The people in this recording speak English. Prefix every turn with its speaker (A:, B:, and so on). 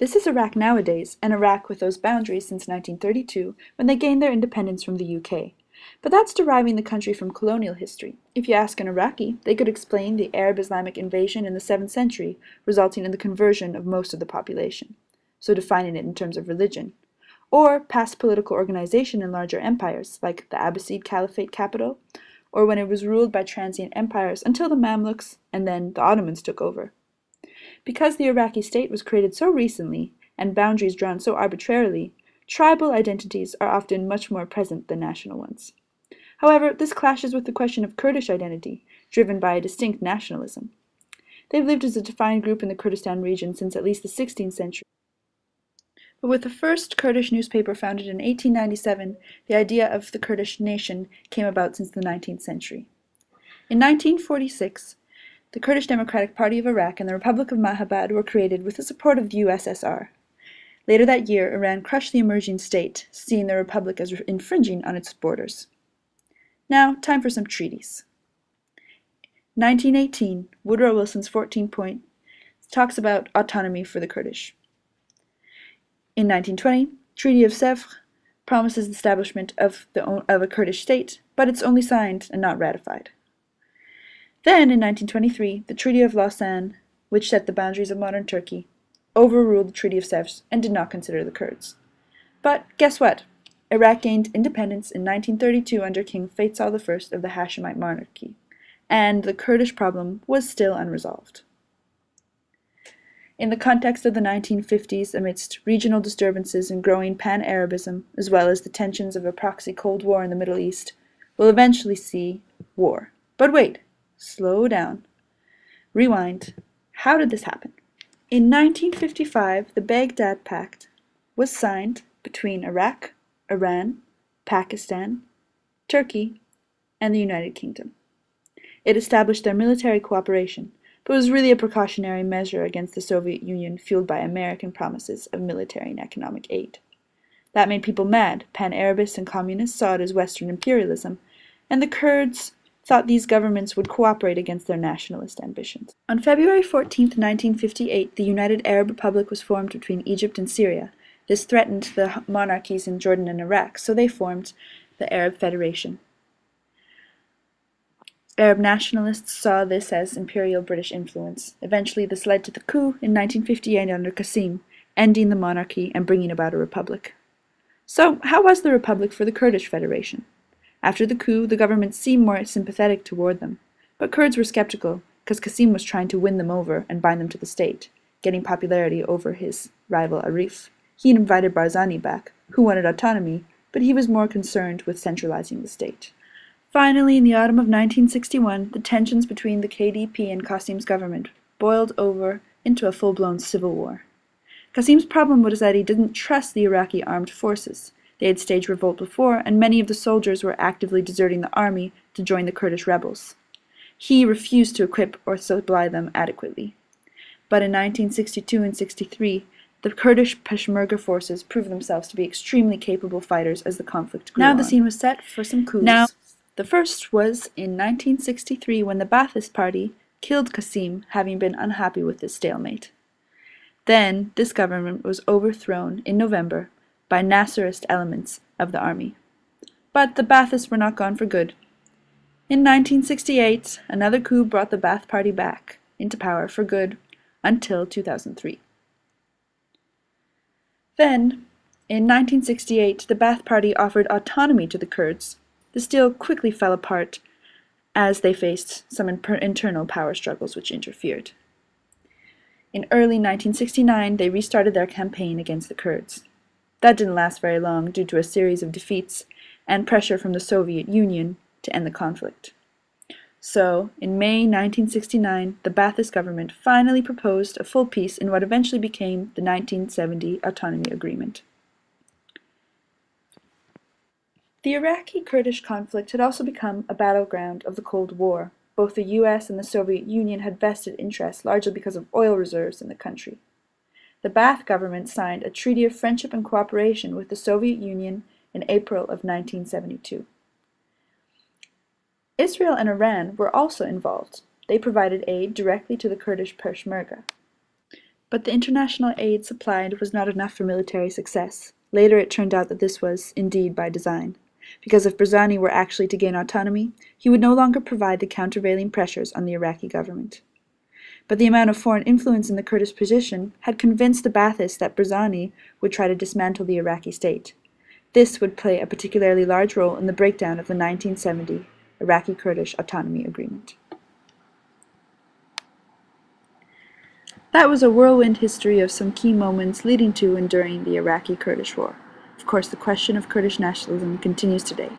A: This is Iraq nowadays, and Iraq with those boundaries since 1932, when they gained their independence from the UK. But that's deriving the country from colonial history. If you ask an Iraqi, they could explain the Arab-Islamic invasion in the 7th century, resulting in the conversion of most of the population, so defining it in terms of religion. Or past political organization in larger empires, like the Abbasid Caliphate capital, or when it was ruled by transient empires until the Mamluks and then the Ottomans took over. Because the Iraqi state was created so recently, and boundaries drawn so arbitrarily, tribal identities are often much more present than national ones. However, this clashes with the question of Kurdish identity, driven by a distinct nationalism. They've lived as a defined group in the Kurdistan region since at least the 16th century. But with the first Kurdish newspaper founded in 1897, the idea of the Kurdish nation came about since the 19th century. In 1946, the Kurdish Democratic Party of Iraq and the Republic of Mahabad were created with the support of the USSR. Later that year, Iran crushed the emerging state, seeing the republic as infringing on its borders. Now, time for some treaties. 1918, Woodrow Wilson's 14-point talks about autonomy for the Kurdish. In 1920, Treaty of Sèvres promises the establishment of a Kurdish state, but it's only signed and not ratified. Then, in 1923, the Treaty of Lausanne, which set the boundaries of modern Turkey, overruled the Treaty of Sèvres and did not consider the Kurds. But guess what? Iraq gained independence in 1932 under King Faisal I of the Hashemite monarchy, and the Kurdish problem was still unresolved. In the context of the 1950s, amidst regional disturbances and growing pan-Arabism, as well as the tensions of a proxy Cold War in the Middle East, we'll eventually see war. But wait! Slow down. Rewind. How did this happen? In 1955, the Baghdad Pact was signed between Iraq, Iran, Pakistan, Turkey, and the United Kingdom. It established their military cooperation, but was really a precautionary measure against the Soviet Union fueled by American promises of military and economic aid. That made people mad. Pan-Arabists and communists saw it as Western imperialism, and the Kurds thought these governments would cooperate against their nationalist ambitions. On February 14, 1958, the United Arab Republic was formed between Egypt and Syria. This threatened the monarchies in Jordan and Iraq, so they formed the Arab Federation. Arab nationalists saw this as imperial British influence. Eventually, this led to the coup in 1958 under Qasim, ending the monarchy and bringing about a republic. So, how was the republic for the Kurdish Federation? After the coup, the government seemed more sympathetic toward them, but Kurds were skeptical because Qasim was trying to win them over and bind them to the state, getting popularity over his rival Arif. He invited Barzani back, who wanted autonomy, but he was more concerned with centralizing the state. Finally, in the autumn of 1961, the tensions between the KDP and Qasim's government boiled over into a full-blown civil war. Qasim's problem was that he didn't trust the Iraqi armed forces. They had staged revolt before, and many of the soldiers were actively deserting the army to join the Kurdish rebels. He refused to equip or supply them adequately. But in 1962 and 63, the Kurdish Peshmerga forces proved themselves to be extremely capable fighters as the conflict grew on. Now the scene was set for some coups. The first was in 1963 when the Ba'athist Party killed Qasim, having been unhappy with this stalemate. Then this government was overthrown in November by Nasserist elements of the army. But the Baathists were not gone for good. In 1968, another coup brought the Ba'ath Party back into power for good until 2003. Then, in 1968, the Ba'ath Party offered autonomy to the Kurds. This deal quickly fell apart as they faced some internal power struggles which interfered. In early 1969, they restarted their campaign against the Kurds. That didn't last very long due to a series of defeats and pressure from the Soviet Union to end the conflict. So, in May 1969, the Ba'athist government finally proposed a full peace in what eventually became the 1970 Autonomy Agreement. The Iraqi-Kurdish conflict had also become a battleground of the Cold War. Both the US and the Soviet Union had vested interests largely because of oil reserves in the country. The Ba'ath government signed a treaty of friendship and cooperation with the Soviet Union in April of 1972. Israel and Iran were also involved. They provided aid directly to the Kurdish Peshmerga. But the international aid supplied was not enough for military success. Later it turned out that this was, indeed, by design. Because if Barzani were actually to gain autonomy, he would no longer provide the countervailing pressures on the Iraqi government. But the amount of foreign influence in the Kurdish position had convinced the Baathists that Barzani would try to dismantle the Iraqi state. This would play a particularly large role in the breakdown of the 1970 Iraqi-Kurdish Autonomy Agreement. That was a whirlwind history of some key moments leading to and during the Iraqi-Kurdish War. Of course, the question of Kurdish nationalism continues today.